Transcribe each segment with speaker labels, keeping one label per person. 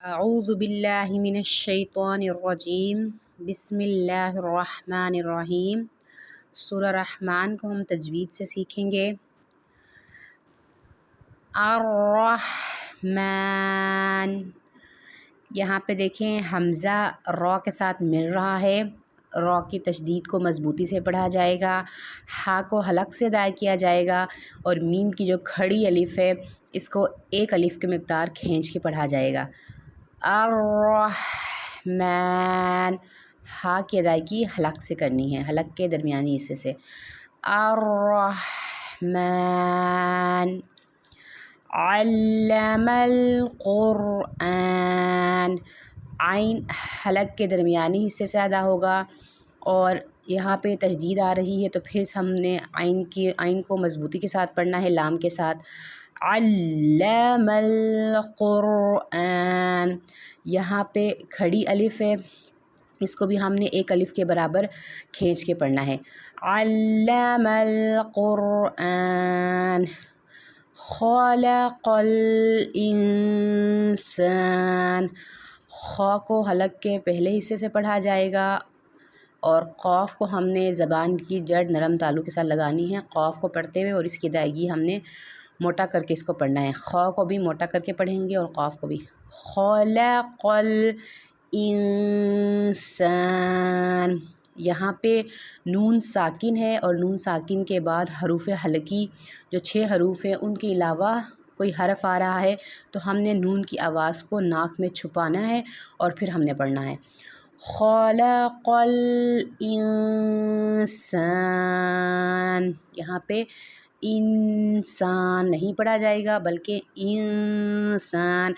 Speaker 1: اعوذ باللہ من الشیطان الرجیم بسم اللہ الرحمن الرحیم۔ سورہ رحمان کو ہم تجوید سے سیکھیں گے۔ الرحمن، یہاں پہ دیکھیں حمزہ را کے ساتھ مل رہا ہے۔ را کی تشدید کو مضبوطی سے پڑھا جائے گا، ہا کو حلق سے ادا کیا جائے گا، اور میم کی جو کھڑی الف ہے اس کو ایک الف کی مقدار کھینچ کے پڑھا جائے گا۔ الرحمن، ہا کی ادائیگی حلق سے کرنی ہے، حلق کے درمیانی حصے سے۔ الرحمن، علم القرآن، عین حلق کے درمیانی حصے سے ادا ہوگا، اور یہاں پہ تشدید آ رہی ہے تو پھر ہم نے عین کو مضبوطی کے ساتھ پڑھنا ہے لام کے ساتھ۔ علم القرآن، یہاں پہ کھڑی الف ہے، اس کو بھی ہم نے ایک الف کے برابر کھینچ کے پڑھنا ہے۔ علم القرآن، خلق الانسان، خا کو حلق کے پہلے حصے سے پڑھا جائے گا، اور قاف کو ہم نے زبان کی جڑ نرم تالو کے ساتھ لگانی ہے قاف کو پڑھتے ہوئے، اور اس کی ادائیگی ہم نے موٹا کر کے اس کو پڑھنا ہے۔ خا کو بھی موٹا کر کے پڑھیں گے اور قاف کو بھی۔ خلق الانسان، یہاں پہ نون ساکن ہے، اور نون ساکن کے بعد حروف حلقی جو 6 حروف ہیں ان کے علاوہ کوئی حرف آ رہا ہے تو ہم نے نون کی آواز کو ناک میں چھپانا ہے اور پھر ہم نے پڑھنا ہے۔ خلق الانسان، یہاں پہ انسان نہیں پڑھا جائے گا بلکہ انسان،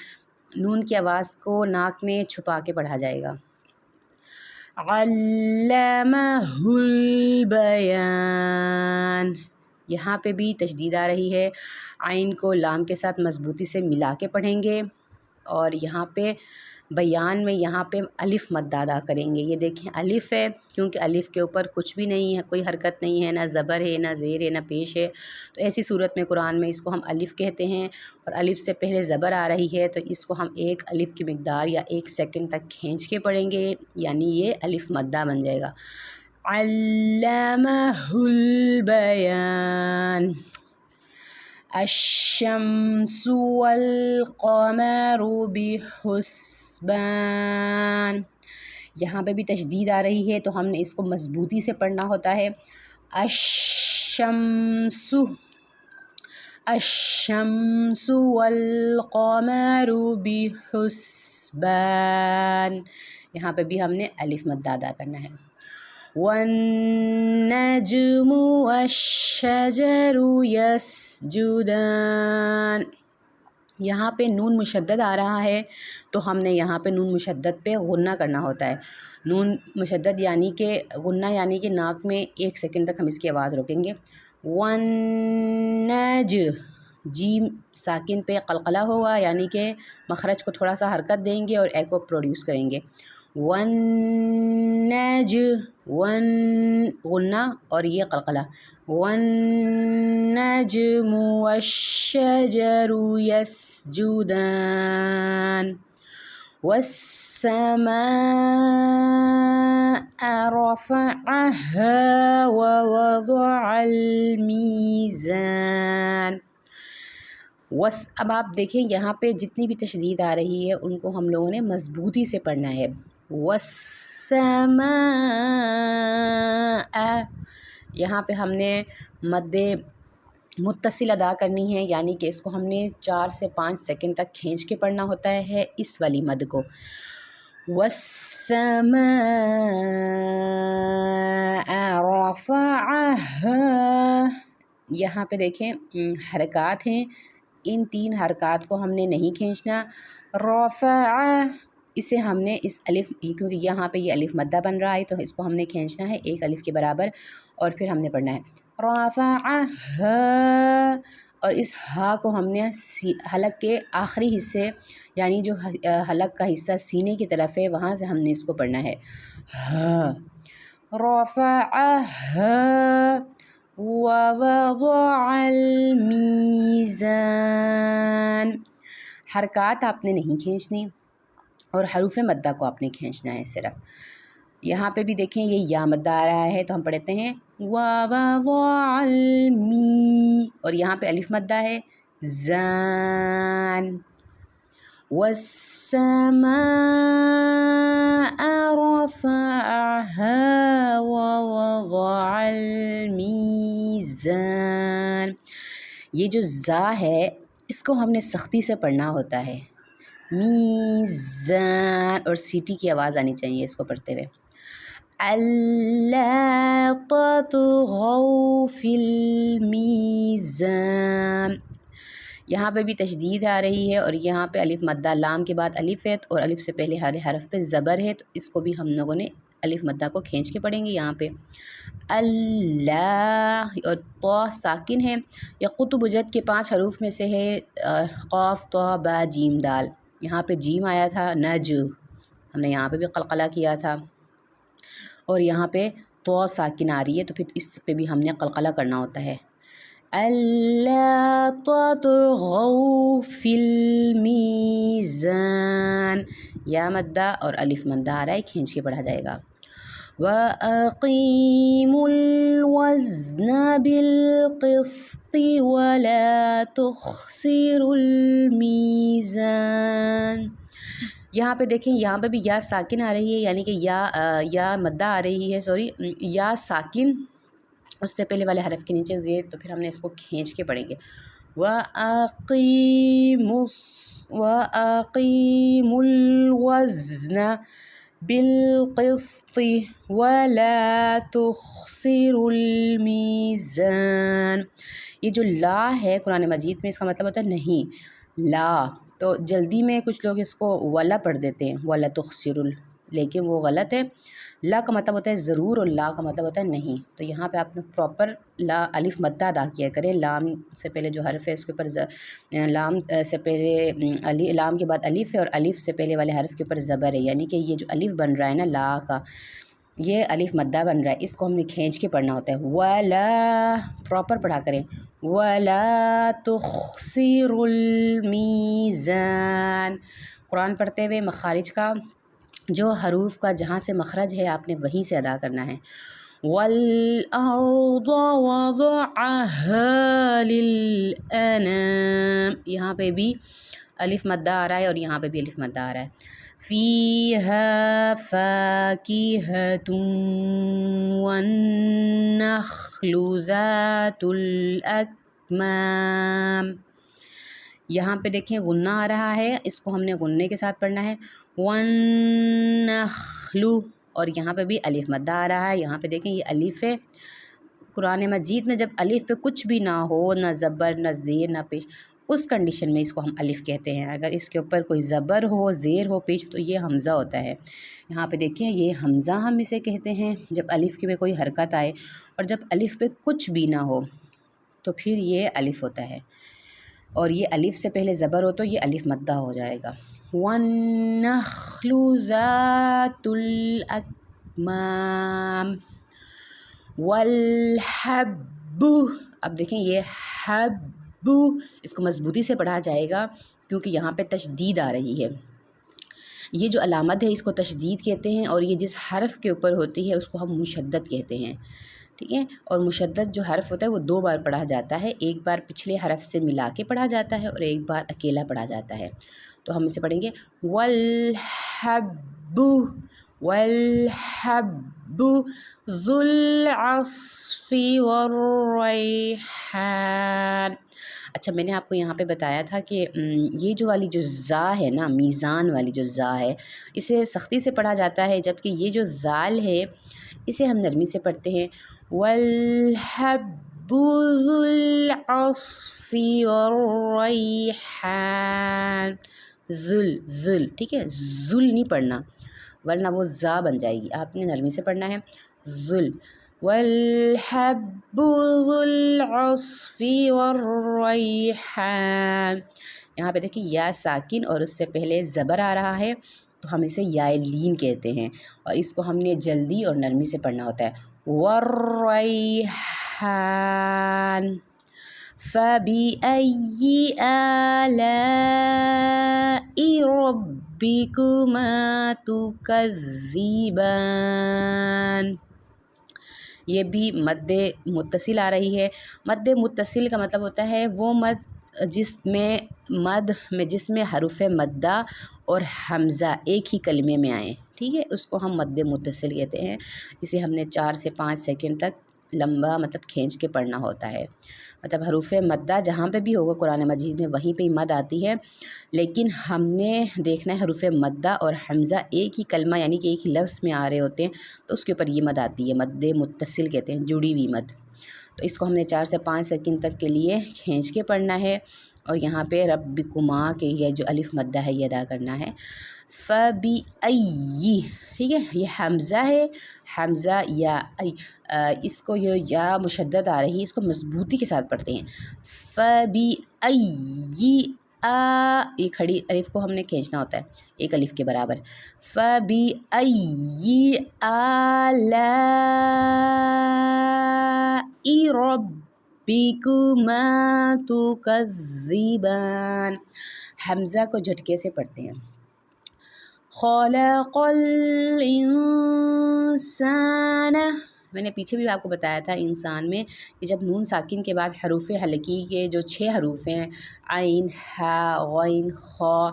Speaker 1: نون کی آواز کو ناک میں چھپا کے پڑھا جائے گا۔ علمہ البیان، یہاں پہ بھی تشدید آ رہی ہے، عین کو لام کے ساتھ مضبوطی سے ملا کے پڑھیں گے، اور یہاں پہ بیان میں یہاں پہ الف مد ادا کریں گے۔ یہ دیکھیں الف ہے، کیونکہ الف کے اوپر کچھ بھی نہیں ہے، کوئی حرکت نہیں ہے، نہ زبر ہے، نہ زیر ہے، نہ پیش ہے، تو ایسی صورت میں قرآن میں اس کو ہم الف کہتے ہیں، اور الف سے پہلے زبر آ رہی ہے تو اس کو ہم ایک الف کی مقدار یا 1 سیکنڈ تک کھینچ کے پڑھیں گے، یعنی یہ الف مدہ بن جائے گا۔ علمہ البیان، الشمس والقمر بحسبان، یہاں پہ بھی تشدید آ رہی ہے تو ہم نے اس کو مضبوطی سے پڑھنا ہوتا ہے۔ الشمس والقمر بحسبان، یہاں پہ بھی ہم نے الف مد ادا کرنا ہے۔ والنجم والشجر يسجدان، یہاں پہ نون مشدد آ رہا ہے تو ہم نے یہاں پہ نون مشدد پہ غنہ کرنا ہوتا ہے۔ نون مشدد یعنی کہ غنہ، یعنی کہ ناک میں 1 سیکنڈ تک ہم اس کی آواز روکیں گے۔ جیم ساکن پہ قلقلہ ہوگا، یعنی کہ مخرج کو تھوڑا سا حرکت دیں گے اور ایکو پروڈیوس کریں گے۔ غنہ اور یہ قلقلہ۔ والنجم والشجر يسجدان، والسماء رفعها ووضع الميزان۔ اب آپ دیکھیں یہاں پہ جتنی بھی تشدید آ رہی ہے ان کو ہم لوگوں نے مضبوطی سے پڑھنا ہے۔ والسماء، یہاں پہ ہم نے مد متصل ادا کرنی ہے، یعنی کہ اس کو ہم نے 4 سے 5 سیکنڈ تک کھینچ کے پڑھنا ہوتا ہے اس والی مد کو۔ والسماء رفعها، یہاں پہ دیکھیں حرکات ہیں، ان 3 حرکات کو ہم نے نہیں کھینچنا۔ رفع، اسے ہم نے اس الف، کیونکہ یہاں پہ یہ الف مدہ بن رہا ہے تو اس کو ہم نے کھینچنا ہے 1 الف کے برابر، اور پھر ہم نے پڑھنا ہے رفعها، اور اس ہا کو ہم نے حلق کے آخری حصے، یعنی جو حلق کا حصہ سینے کی طرف ہے وہاں سے ہم نے اس کو پڑھنا ہے۔ رفعها ووضع الميزان، حرکات آپ نے نہیں کھینچنی، اور حروف مدہ کو آپ نے کھینچنا ہے صرف۔ یہاں پہ بھی دیکھیں یہ یا مدہ آ رہا ہے تو ہم پڑھتے ہیں می، اور یہاں پہ الف مدہ ہے زان، والسماء رفعها ووضع الميزان۔ یہ جو زا ہے اس کو ہم نے سختی سے پڑھنا ہوتا ہے، میزان، اور سیٹی کی آواز آنی چاہیے اس کو پڑھتے ہوئے۔ أَلَّا تَطْغَوْا فِي الْمِيزَانِ، یہاں پہ بھی تشدید آ رہی ہے، اور یہاں پہ الف مدہ، لام کے بعد الف ہے اور الف سے پہلے ہر حرف پہ زبر ہے، تو اس کو بھی ہم لوگوں نے الف مدہ کو کھینچ کے پڑھیں گے۔ یہاں پہ اللہ، اور طا ساکن ہے، یا قطب جد کے 5 حروف میں سے ہے قاف طا با جیم دال، یہاں پہ جیم آیا تھا نج، ہم نے یہاں پہ بھی قلقلہ کیا تھا، اور یہاں پہ طا ساکن آ رہی ہے تو پھر اس پہ بھی ہم نے قلقلہ کرنا ہوتا ہے۔ أَلَّا تَطْغَوْا فِي الْمِيزَانِ، یا مدہ اور الف مدہ آ رہا ہے، کھینچ کے پڑھا جائے گا۔ وَأَقِيمُوا الْوَزْنَ بِالْقِسْطِ وَلَا تُخْسِرُوا الْمِيزَانَ، یہاں پہ دیکھیں یہاں پہ بھی یا ساکن آ رہی ہے، یعنی کہ یا مدہ آ رہی ہے، یا ساکن، اس سے پہلے والے حرف کے نیچے زیر، تو پھر ہم نے اس کو کھینچ کے پڑھیں گے۔ وَأَقِيمُوا الْوَزْنَ بِالْقِسْطِ وَلَا تُخْسِرُوا الْمِيزَانَ، یہ جو لا ہے قرآن مجید میں اس کا مطلب ہوتا ہے نہیں، لا، تو جلدی میں کچھ لوگ اس کو ولا پڑھ دیتے ہیں، ولا تخسروا، لیکن وہ غلط ہے۔ لا کا مطلب ہوتا ہے ضرور، اور لا کا مطلب ہوتا ہے نہیں، تو یہاں پہ آپ نے پراپر لا الف مدہ ادا کیا کریں۔ لام سے پہلے جو حرف ہے اس کے اوپر لام سے پہلے لام کے بعد الف ہے، اور الف سے پہلے والے حرف کے اوپر زبر ہے، یعنی کہ یہ جو الف بن رہا ہے نا لا کا، یہ الف مدہ بن رہا ہے، اس کو ہم نے کھینچ کے پڑھنا ہوتا ہے۔ ولا، پراپر پڑھا کریں، ولا تخسروا المیزان، قرآن پڑھتے ہوئے مخارج کا، جو حروف کا جہاں سے مخرج ہے آپ نے وہیں سے ادا کرنا ہے۔ وَالْأَرْضَ وَضَعَهَا لِلْأَنَامِ، یہاں پہ بھی الف مدہ آ رہا ہے اور یہاں پہ بھی الف مدہ آ رہا ہے۔ فِيهَا فَاكِهَةٌ وَالنَّخْلُ ذَاتُ الْأَكْمَامِ، یہاں پہ دیکھیں غنہ آ رہا ہے، اس کو ہم نے غنے کے ساتھ پڑھنا ہے، وَالنَّخْلُ، اور یہاں پہ بھی الف مدہ آ رہا ہے، یہاں پہ دیکھیں یہ الف ہے۔ قرآن مجید میں جب الف پہ کچھ بھی نہ ہو، نہ زبر نہ زیر نہ پیش، اس کنڈیشن میں اس کو ہم الف کہتے ہیں۔ اگر اس کے اوپر کوئی زبر ہو، زیر ہو، پیش، تو یہ حمزہ ہوتا ہے۔ یہاں پہ دیکھیں یہ حمزہ ہم اسے کہتے ہیں جب الف کے پہ کوئی حرکت آئے، اور جب الف پہ کچھ بھی نہ ہو تو پھر یہ الف ہوتا ہے، اور یہ الف سے پہلے زبر ہو تو یہ الف مدہ ہو جائے گا۔ وَالنَّخْلُ ذَاتُ الْأَكْمَامِ وَالْحَبُّ، اب دیکھیں یہ حب، اس کو مضبوطی سے پڑھا جائے گا کیونکہ یہاں پہ تشدید آ رہی ہے۔ یہ جو علامت ہے اس کو تشدید کہتے ہیں، اور یہ جس حرف کے اوپر ہوتی ہے اس کو ہم مشدد کہتے ہیں، ٹھیک ہے۔ اور مشدد جو حرف ہوتا ہے وہ 2 بار پڑھا جاتا ہے، ایک بار پچھلے حرف سے ملا کے پڑھا جاتا ہے اور ایک بار اکیلا پڑھا جاتا ہے۔ تو ہم اسے پڑھیں گے وَالْحَبُّ، وَالْحَبُّ ذُو الْعَصْفِ وَالرَّيْحَانِ۔ اچھا میں نے آپ کو یہاں پہ بتایا تھا کہ یہ جو والی جو زا ہے نا، میزان والی جو زا ہے، اسے سختی سے پڑھا جاتا ہے، جبکہ یہ جو زال ہے اسے ہم نرمی سے پڑھتے ہیں۔ وَالْحَبُّ ذُو الْعَصْفِ وَالرَّيْحَانِ، ذل، ٹھیک ہے، ذل نہیں پڑھنا ورنہ وہ زا بن جائے گی، آپ نے نرمی سے پڑھنا ہے، ذل۔ وَالْحَبُّ ذُو الْعَصْفِ وَالرَّيْحَانِ، یہاں پہ دیکھیں یا ساکن اور اس سے پہلے زبر آ رہا ہے تو ہم اسے یا لین کہتے ہیں، اور اس کو ہم نے جلدی اور نرمی سے پڑھنا ہوتا ہے۔ وَالرَّيْحَانِ فَبِأَيِّ آلَاءِ رَبِّكُمَا تُكَذِّبَانِ. یہ بھی مد متصل آ رہی ہے. مد متصل کا مطلب ہوتا ہے وہ مد جس میں حروف مدہ اور حمزہ ایک ہی کلمے میں آئیں. ٹھیک ہے، اس کو ہم مد متصل کہتے ہیں. اسے ہم نے 4 سے 5 سیکنڈ تک لمبا مطلب کھینچ کے پڑھنا ہوتا ہے. مطلب حروف مدہ جہاں پہ بھی ہوگا قرآن مجید میں وہیں پہ ہی مد آتی ہے، لیکن ہم نے دیکھنا ہے حروف مدہ اور حمزہ ایک ہی کلمہ یعنی کہ ایک ہی لفظ میں آ رہے ہوتے ہیں تو اس کے اوپر یہ مد آتی ہے. مد متصل کہتے ہیں، جڑی ہوئی مد. تو اس کو ہم نے 4 سے 5 سیکنڈ تک کے لیے کھینچ کے پڑھنا ہے. اور یہاں پہ ربکما کے یہ جو الف مدہ ہے یہ ادا کرنا ہے. فَبِأَيِّ، ٹھیک ہے، یہ حمزہ ہے، حمزہ یا اس کو یہ یا مشدد آ رہی ہے، اس کو مضبوطی کے ساتھ پڑھتے ہیں. فَبِأَيِّ یہ کھڑی الف کو ہم نے کھینچنا ہوتا ہے ایک الف کے برابر. فَبِأَيِّ آلَاءِ رَبِّكُمَا تُكَذِّبَانِ. حمزہ کو جھٹکے سے پڑھتے ہیں. خَلَقَ الْإِنسَانَ، میں نے پیچھے بھی آپ کو بتایا تھا انسان میں کہ جب نون ساکن کے بعد حروف حلقی کے جو 6 حروف ہیں عین، ہا، غین، خا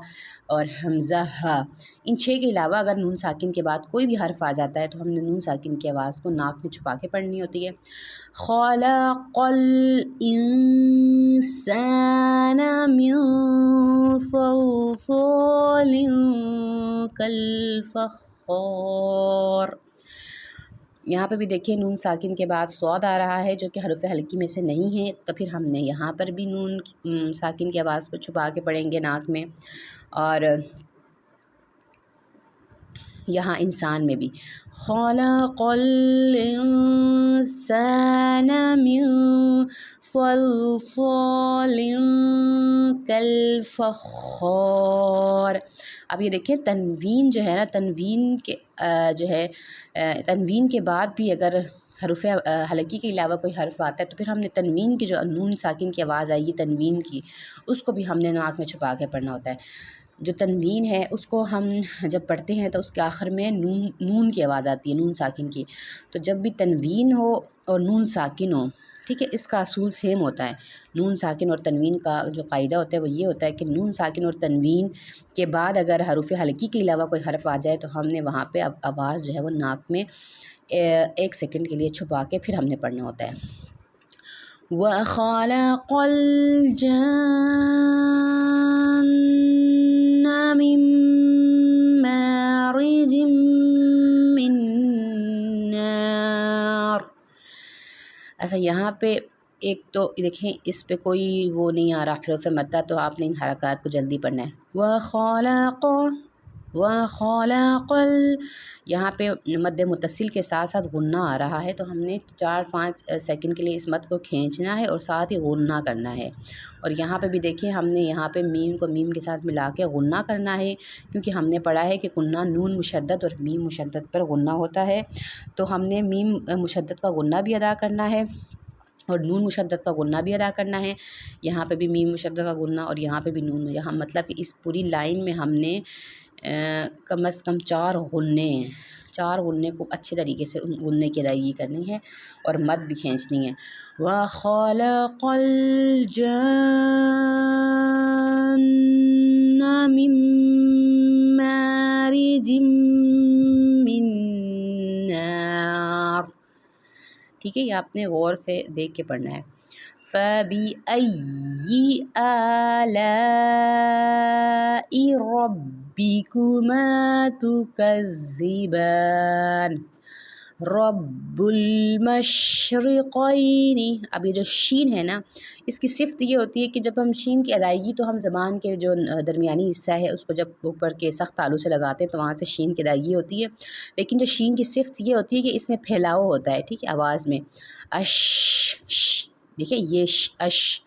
Speaker 1: اور حمزہ ہا، ان 6 کے علاوہ اگر نون ساکن کے بعد کوئی بھی حرف آ جاتا ہے تو ہم نے نون ساکن کی آواز کو ناک میں چھپا کے پڑھنی ہوتی ہے. خَلَقَ الْإِنسَانَ مِن صَلْصَالٍ كَالْفَخَّارِ. یہاں پہ بھی دیکھیں نون ساکن کے بعد صاد آ رہا ہے جو کہ حروف حلقی میں سے نہیں ہے، تو پھر ہم نے یہاں پر بھی نون ساکن کی آواز کو چھپا کے پڑھیں گے ناک میں. اور یہاں انسان میں بھی خَلَقَ الْإِنسَانَ مِن صَلْصَالٍ كَالْفَخَّارِ. اب یہ دیکھیں تنوین جو ہے نا، تنوین کے تنوین کے بعد بھی اگر حروف حلقی کے علاوہ کوئی حرف آتا ہے تو پھر ہم نے تنوین کی جو نون ساکن کی آواز آئے گی تنوین کی، اس کو بھی ہم نے ناک میں چھپا کے پڑھنا ہوتا ہے. جو تنوین ہے اس کو ہم جب پڑھتے ہیں تو اس کے آخر میں نون کی آواز آتی ہے، نون ساکن کی. تو جب بھی تنوین ہو اور نون ساکن ہو، ٹھیک ہے، اس کا اصول سیم ہوتا ہے. نون ساکن اور تنوین کا جو قاعدہ ہوتا ہے وہ یہ ہوتا ہے کہ نون ساکن اور تنوین کے بعد اگر حروف حلقی کے علاوہ کوئی حرف آ جائے تو ہم نے وہاں پہ آواز جو ہے وہ ناک میں 1 سیکنڈ کے لیے چھپا کے پھر ہم نے پڑھنا ہوتا ہے. وَخَلَقَ الْجَانَّ مِن مَّارِجٍ مِّن نَّارٍ. ایسا یہاں پہ ایک تو دیکھیں اس پہ کوئی وہ نہیں آ رہا حروف مدہ، تو آپ نے ان حرکات کو جلدی پڑھنا ہے. وَخَلَقَ یہاں پہ مد متصل کے ساتھ ساتھ غنہ آ رہا ہے، تو ہم نے 4-5 سیکنڈ کے لیے اس مد کو کھینچنا ہے اور ساتھ ہی غنہ کرنا ہے. اور یہاں پہ بھی دیکھیں ہم نے یہاں پہ میم کو میم کے ساتھ ملا کے غنہ کرنا ہے، کیونکہ ہم نے پڑھا ہے کہ غنہ نون مشدد اور میم مشدد پر غنہ ہوتا ہے. تو ہم نے میم مشدد کا غنہ بھی ادا کرنا ہے اور نون مشدد کا غنہ بھی ادا کرنا ہے. یہاں پہ بھی میم مشدد کا غنہ اور یہاں پہ بھی نون. یہاں مطلب کہ اس پوری لائن میں ہم نے کم از کم 4 غنّے کو اچھے طریقے سے غنّے کی ادائیگی کرنی ہے اور مد بھی کھینچنی ہے. وَخَلَقَ الْجَانَّ مِن مَّارِجٍ مِّن نَّارٍ. ٹھیک ہے، یہ آپ نے غور سے دیکھ کے پڑھنا ہے. فَبِأَيِّ آلَاءِ رَبِّكُمَا تُكَذِّبَانِ. رَبُّ الْمَشْرِقَيْنِ. اب یہ جو شین ہے نا، اس کی صفت یہ ہوتی ہے کہ جب ہم شین کی ادائیگی تو ہم زبان کے جو درمیانی حصہ ہے اس کو جب اوپر کے سخت تالو سے لگاتے ہیں تو وہاں سے شین کی ادائیگی ہوتی ہے. لیکن جو شین کی صفت یہ ہوتی ہے کہ اس میں پھیلاؤ ہوتا ہے، ٹھیک ہے، آواز میں اش ش، دیکھیں یہ اش،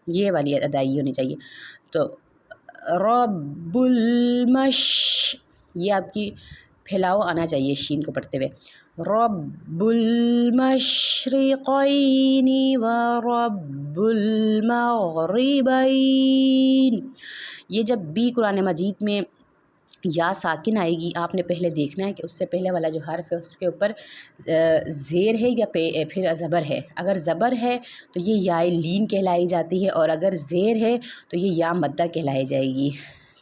Speaker 1: یہ والی ادائیگی ہونی چاہیے. تو رب المش، یہ آپ کی پھیلاؤ آنا چاہیے شین کو پڑھتے ہوئے. رب المشرقین و رب المغربین. یہ جب بھی قرآن مجید میں یا ساکن آئے گی، آپ نے پہلے دیکھنا ہے کہ اس سے پہلے والا جو حرف ہے اس کے اوپر زیر ہے یا پھر زبر ہے. اگر زبر ہے تو یہ یا لین کہلائی جاتی ہے، اور اگر زیر ہے تو یہ یا مدہ کہلائی جائے گی.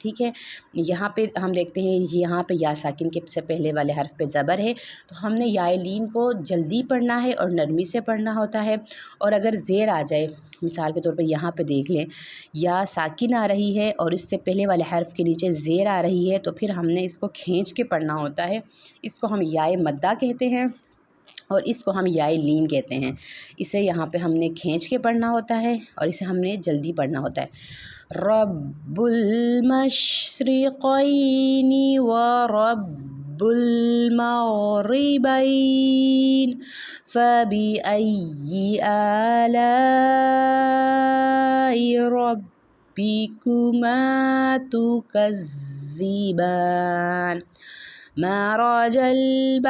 Speaker 1: ٹھیک ہے. یہاں پہ ہم دیکھتے ہیں یہاں پہ یا ساکن کے سے پہلے والے حرف پہ زبر ہے، تو ہم نے یا لین کو جلدی پڑھنا ہے اور نرمی سے پڑھنا ہوتا ہے. اور اگر زیر آ جائے، مثال کے طور پہ یہاں پہ دیکھ لیں یا ساکن آ رہی ہے اور اس سے پہلے والے حرف کے نیچے زیر آ رہی ہے، تو پھر ہم نے اس کو کھینچ کے پڑھنا ہوتا ہے. اس کو ہم یا مدہ کہتے ہیں اور اس کو ہم یا لین کہتے ہیں. اسے یہاں پہ ہم نے کھینچ کے پڑھنا ہوتا ہے اور اسے ہم نے جلدی پڑھنا ہوتا ہے. رب المشرقین و رب المغربین فبأي آلاء ربكما تكذبان مرج البحرين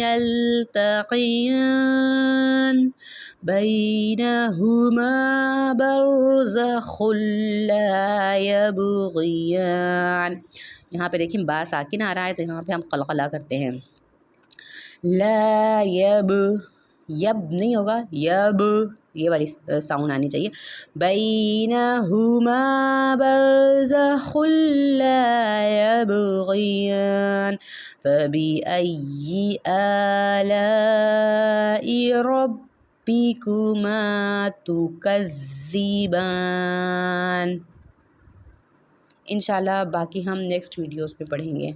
Speaker 1: يلتقيان بينهما برزخ لا يبغيان. یہاں پہ دیکھیں با ساکن آ رہا ہے تو یہاں پہ ہم قلقلہ کرتے ہیں. لا یب نہیں ہوگا، یب یہ والی ساؤنڈ آنی چاہیے. بینہما برزخ لا یبغیان فبأي آلاء ربكما تكذبان. انشاءاللہ باقی ہم نیکسٹ ویڈیوز میں پڑھیں گے.